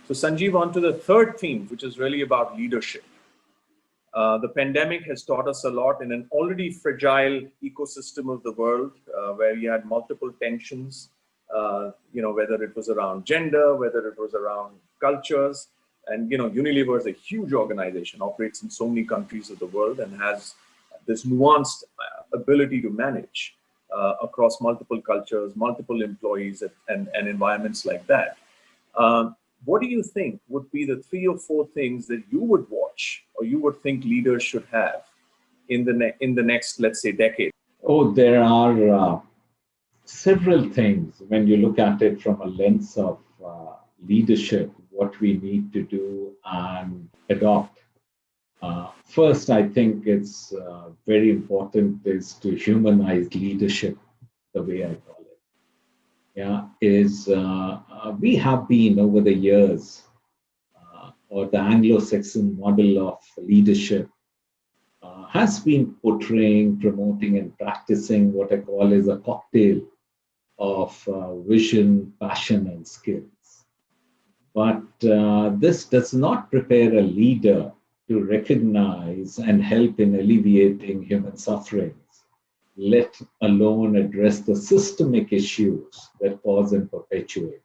So Sanjiv, on to the third theme, which is really about leadership. The pandemic has taught us a lot in an already fragile ecosystem of the world, where we had multiple tensions, whether it was around gender, whether it was around cultures. And, Unilever is a huge organization, operates in so many countries of the world and has this nuanced ability to manage across multiple cultures, multiple employees, and environments like that. What do you think would be the 3 or 4 things that you would watch or you would think leaders should have in the next, let's say, decade? Oh, there are several things when you look at it from a lens of leadership, what we need to do and adopt. First, I think it's very important is to humanize leadership, the way I call it. Yeah, we have been over the years, or the Anglo-Saxon model of leadership has been portraying, promoting, and practicing what I call is a cocktail of vision, passion, and skills. But this does not prepare a leader to recognize and help in alleviating human sufferings, let alone address the systemic issues that cause and perpetuate.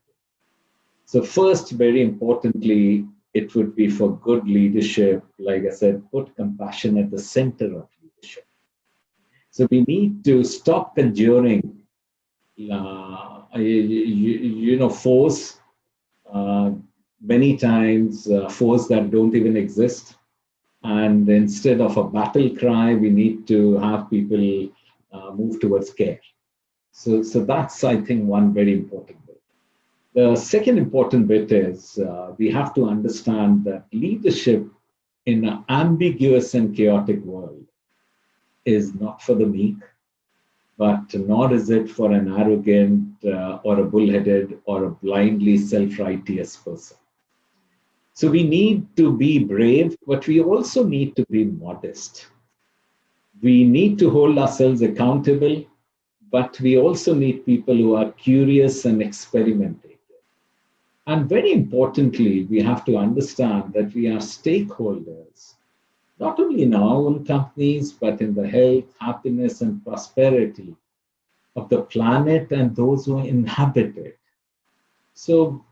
So first, very importantly, it would be for good leadership, like I said, put compassion at the center of leadership. So we need to stop conjuring, force, many times force that don't even exist. And instead of a battle cry, we need to have people move towards care. So that's, I think, one very important bit. The second important bit is we have to understand that leadership in an ambiguous and chaotic world is not for the meek, but nor is it for an arrogant or a bullheaded or a blindly self-righteous person. So we need to be brave, but we also need to be modest. We need to hold ourselves accountable, but we also need people who are curious and experimentative. And very importantly, we have to understand that we are stakeholders, not only in our own companies, but in the health, happiness, and prosperity of the planet and those who inhabit it. So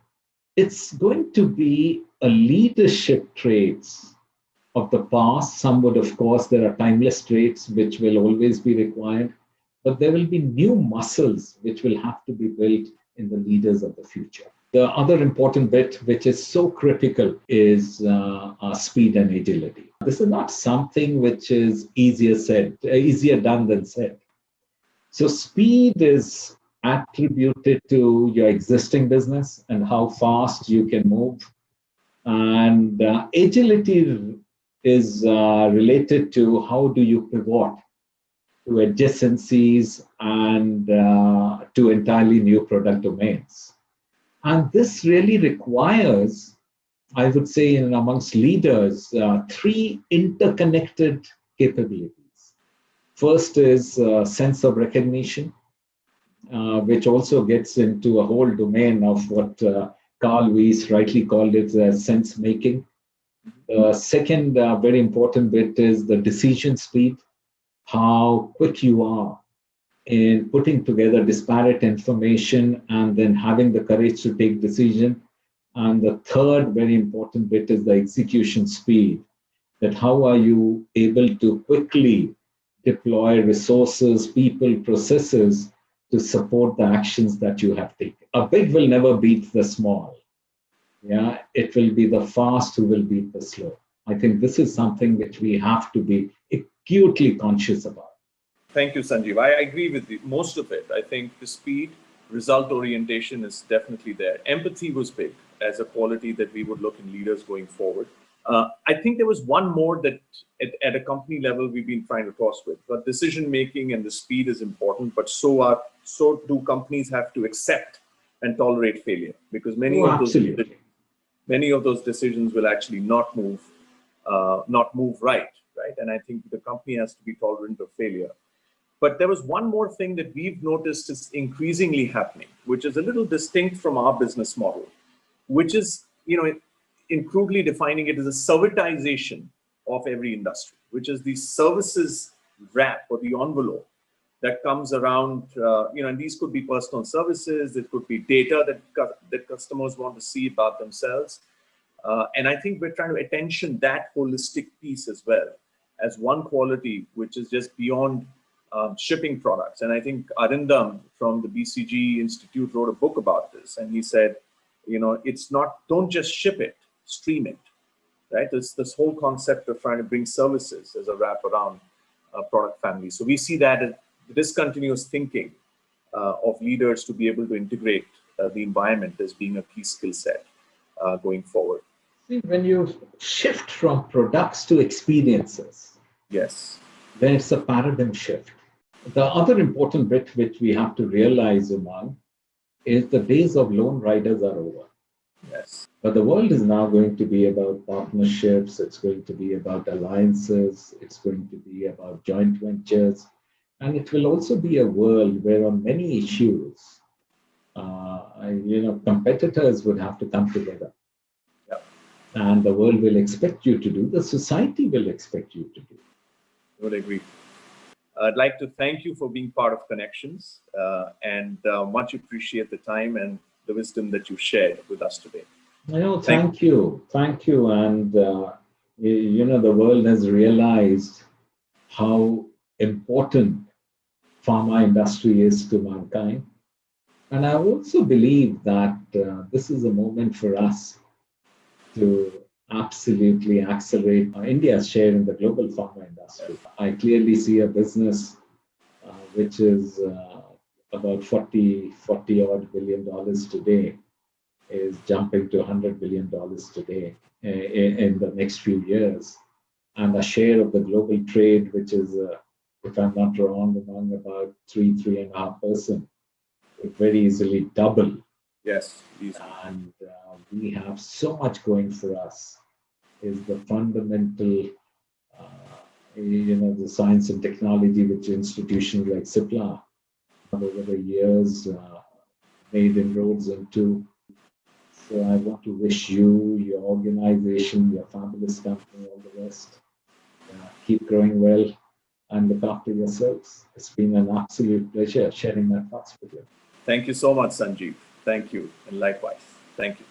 it's going to be a leadership traits of the past. Some would, of course, there are timeless traits which will always be required, but there will be new muscles which will have to be built in the leaders of the future. The other important bit, which is so critical, is speed and agility. This is not something which is easier done than said. So speed is attributed to your existing business and how fast you can move. And agility is related to how do you pivot to adjacencies and to entirely new product domains. And this really requires, I would say, amongst leaders, 3 interconnected capabilities. First is sense of recognition, which also gets into a whole domain of what Carl Weiss rightly called it as sense making. The second very important bit is the decision speed, how quick you are in putting together disparate information and then having the courage to take decision. And the third very important bit is the execution speed, that how are you able to quickly deploy resources, people, processes to support the actions that you have taken. A big will never beat the small. Yeah, it will be the fast who will beat the slow. I think this is something which we have to be acutely conscious about. Thank you, Sanjiv. I agree with you, most of it. I think the speed, result orientation is definitely there. Empathy was big as a quality that we would look in leaders going forward. I think there was one more that at a company level we've been trying to cross with. But decision making and the speed is important, but so do companies have to accept and tolerate failure, because many of those decisions will actually not move right. And I think the company has to be tolerant of failure. But there was one more thing that we've noticed is increasingly happening, which is a little distinct from our business model, which is, in crudely defining it, is a servitization of every industry, which is the services wrap or the envelope that comes around, and these could be personal services, it could be data that customers want to see about themselves. And I think we're trying to attention that holistic piece as well as one quality, which is just beyond shipping products. And I think Arindam from the BCG Institute wrote a book about this. And he said, it's not, don't just ship it, stream it, right? It's this whole concept of trying to bring services as a wrap around product family. So we see that as this continuous thinking of leaders to be able to integrate the environment as being a key skill set going forward. See, when you shift from products to experiences, yes, then it's a paradigm shift. The other important bit which we have to realize, Umang, is the days of lone riders are over. Yes. But the world is now going to be about partnerships, it's going to be about alliances, it's going to be about joint ventures, and it will also be a world where on many issues, competitors would have to come together. Yep. And the world will expect you to do, the society will expect you to do. I would agree. I'd like to thank you for being part of Connexions and much appreciate the time and the wisdom that you shared with us today. Thank you. Thank you. And, the world has realized how important pharma industry is to mankind. And I also believe that this is a moment for us to absolutely accelerate India's share in the global pharma industry. I clearly see a business which is about 40 odd billion dollars today is jumping to $100 billion today in the next few years. And a share of the global trade, which is, if I'm not wrong, among about 3.5%, would very easily double. Yes, easily. And we have so much going for us. Is the fundamental, the science and technology which institutions like Cipla have over the years made inroads into. So I want to wish you, your organization, your fabulous company, all the best. Keep growing well and look after yourselves. It's been an absolute pleasure sharing my thoughts with you. Thank you so much, Sanjiv. Thank you. And likewise. Thank you.